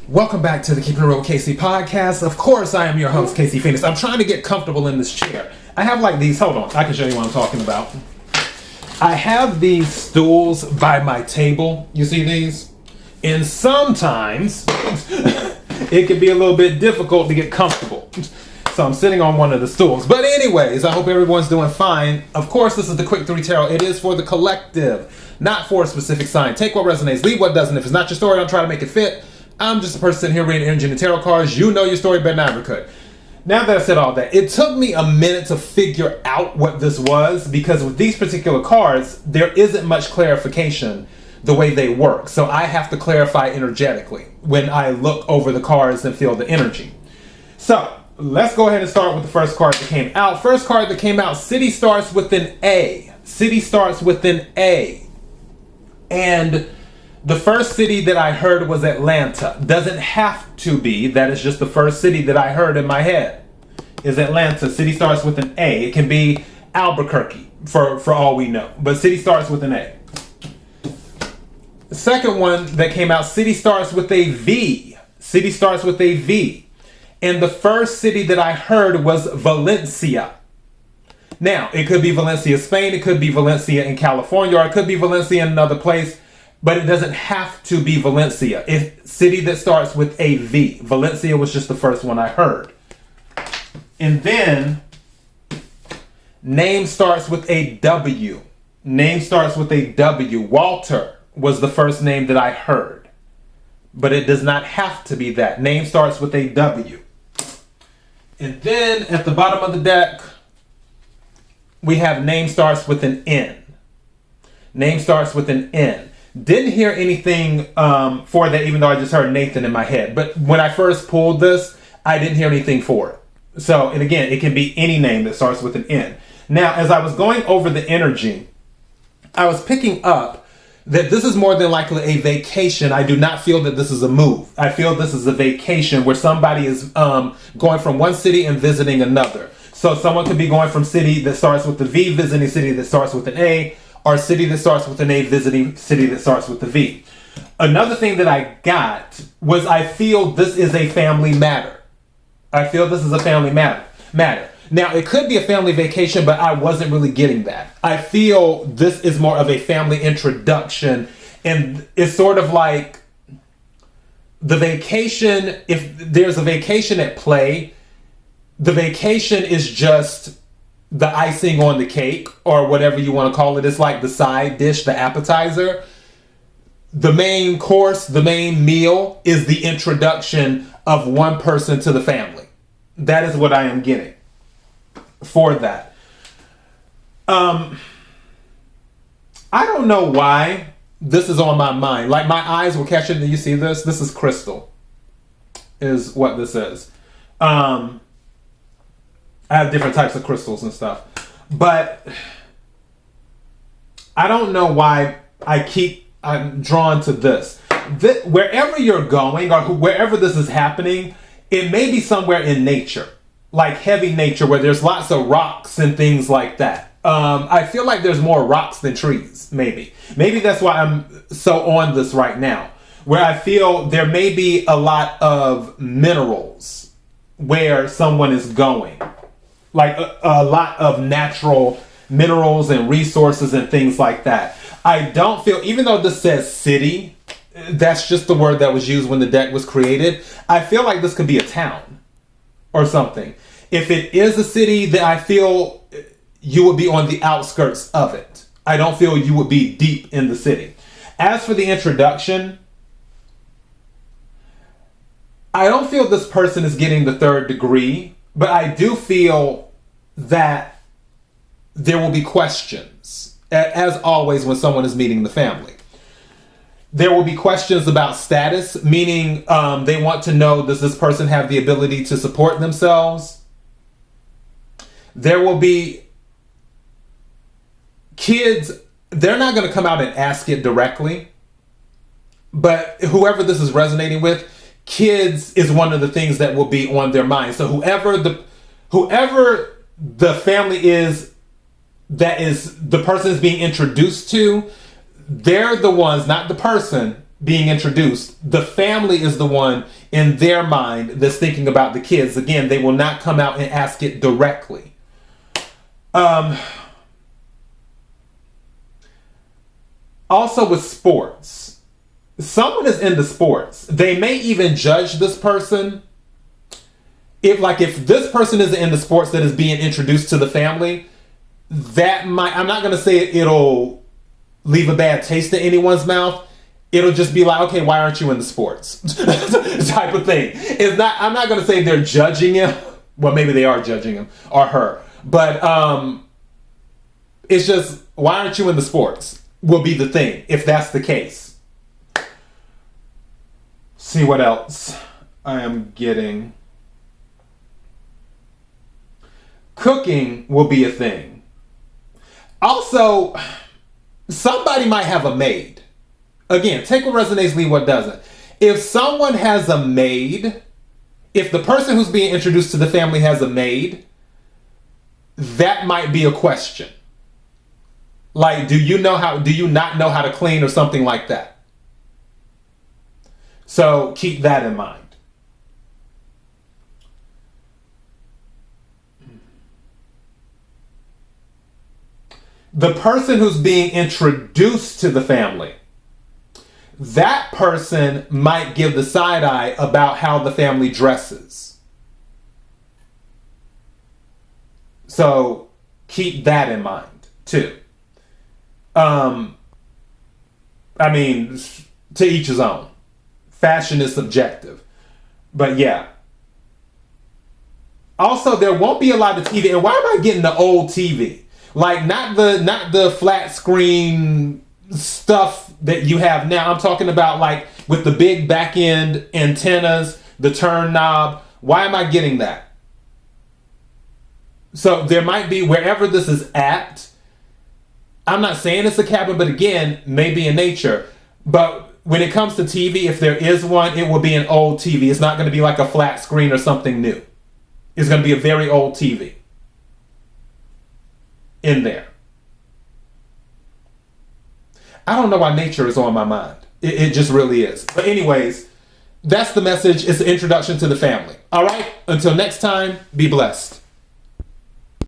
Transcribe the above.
Welcome back to the KIRWKC podcast. Of course, I am your host, Casey Phoenix. I'm trying to get comfortable in this chair. I have like these, hold on, I can show you what I'm talking about. I have these stools by my table. You see these? And sometimes it can be a little bit difficult to get comfortable. So I'm sitting on one of the stools. But anyways, I hope everyone's doing fine. Of course, this is the Quick 3 Tarot. It is for the collective, not for a specific sign. Take what resonates, leave what doesn't. If it's not your story, don't try to make it fit. I'm just a person sitting here reading energy and tarot cards. You know your story better than I ever could. Now that I've said all that, it took me a minute to figure out what this was, because with these particular cards, there isn't much clarification the way they work. So I have to clarify energetically when I look over the cards and feel the energy. So let's go ahead and start with the first card that came out. First card that came out, City starts with an A. City starts with an A. And the first city that I heard was Atlanta. Doesn't have to be. That is just the first city that I heard in my head. Is Atlanta. City starts with an A. It can be Albuquerque for all we know. But city starts with an A. The second one that came out, city starts with a V. City starts with a V. And the first city that I heard was Valencia. Now, it could be Valencia, Spain. It could be Valencia in California. Or it could be Valencia in another place. But it doesn't have to be Valencia. It's city that starts with a V. Valencia was just the first one I heard. And then name starts with a W. Name starts with a W. Walter was the first name that I heard. But it does not have to be that. Name starts with a W. And then at the bottom of the deck, we have name starts with an N. Name starts with an N. Didn't hear anything for that, even though I just heard Nathan in my head. But when I first pulled this, I didn't hear anything for it. So, and again, it can be any name that starts with an N. Now, as I was going over the energy, I was picking up that this is more than likely a vacation. I do not feel that this is a move. I feel this is a vacation where somebody is going from one city and visiting another. So someone could be going from city that starts with the V, visiting city that starts with an A, or city that starts with an A, visiting city that starts with the V. Another thing that I got was I feel this is a family matter. I feel this is a family matter. Now, it could be a family vacation, but I wasn't really getting that. I feel this is more of a family introduction, and it's sort of like the vacation. If there's a vacation at play, the vacation is just the icing on the cake, or whatever you want to call it. It's like the side dish, the appetizer. The main course, the main meal is the introduction of one person to the family. That is what I am getting for that. I don't know why this is on my mind. Like, my eyes were catching. Do you see this? This is crystal, is what this is. I have different types of crystals and stuff. But I don't know why I'm drawn to this. Wherever you're going, or wherever this is happening, it may be somewhere in nature. Like heavy nature, where there's lots of rocks and things like that. I feel like there's more rocks than trees, maybe. Maybe that's why I'm so on this right now. Where I feel there may be a lot of minerals where someone is going. Like a lot of natural minerals and resources and things like that. I don't feel, even though this says city, that's just the word that was used when the deck was created. I feel like this could be a town or something. If it is a city, then I feel you would be on the outskirts of it. I don't feel you would be deep in the city. As for the introduction, I don't feel this person is getting the third degree, but I do feel that there will be questions, as always when someone is meeting the family. There will be questions about status, meaning they want to know, does this person have the ability to support themselves? There will be kids, they're not going to come out and ask it directly, but whoever this is resonating with, kids is one of the things that will be on their mind. So whoever the family is, that is the person is being introduced to, they're the ones, not the person, being introduced, the family is the one in their mind that's thinking about the kids. Again, they will not come out and ask it directly. Also with sports, someone is into sports. They may even judge this person. If this person is into sports that is being introduced to the family, that might, I'm not going to say it'll leave a bad taste in anyone's mouth. It'll just be like, okay, why aren't you into sports? type of thing. It's not, I'm not going to say they're judging him. Well, maybe they are judging him or her. But it's just, why aren't you into sports? Will be the thing, if that's the case. See what else I am getting. Cooking will be a thing. Also, somebody might have a maid. Again, take what resonates, leave what doesn't. If someone has a maid, if the person who's being introduced to the family has a maid, that might be a question. Like, do you not know how to clean or something like that? So keep that in mind. The person who's being introduced to the family, that person might give the side eye about how the family dresses. So keep that in mind too. I mean, to each his own. Fashion is subjective. But yeah. Also, there won't be a lot of TV. And why am I getting the old TV? Like, not the flat screen stuff that you have now. I'm talking about like with the big back end antennas, the turn knob. Why am I getting that? So there might be, wherever this is at, I'm not saying it's a cabin, but again, maybe in nature. But when it comes to TV, if there is one, it will be an old TV. It's not going to be like a flat screen or something new. It's going to be a very old TV in there. I don't know why nature is on my mind. It just really is. But anyways, that's the message. It's an introduction to the family. All right. Until next time, be blessed.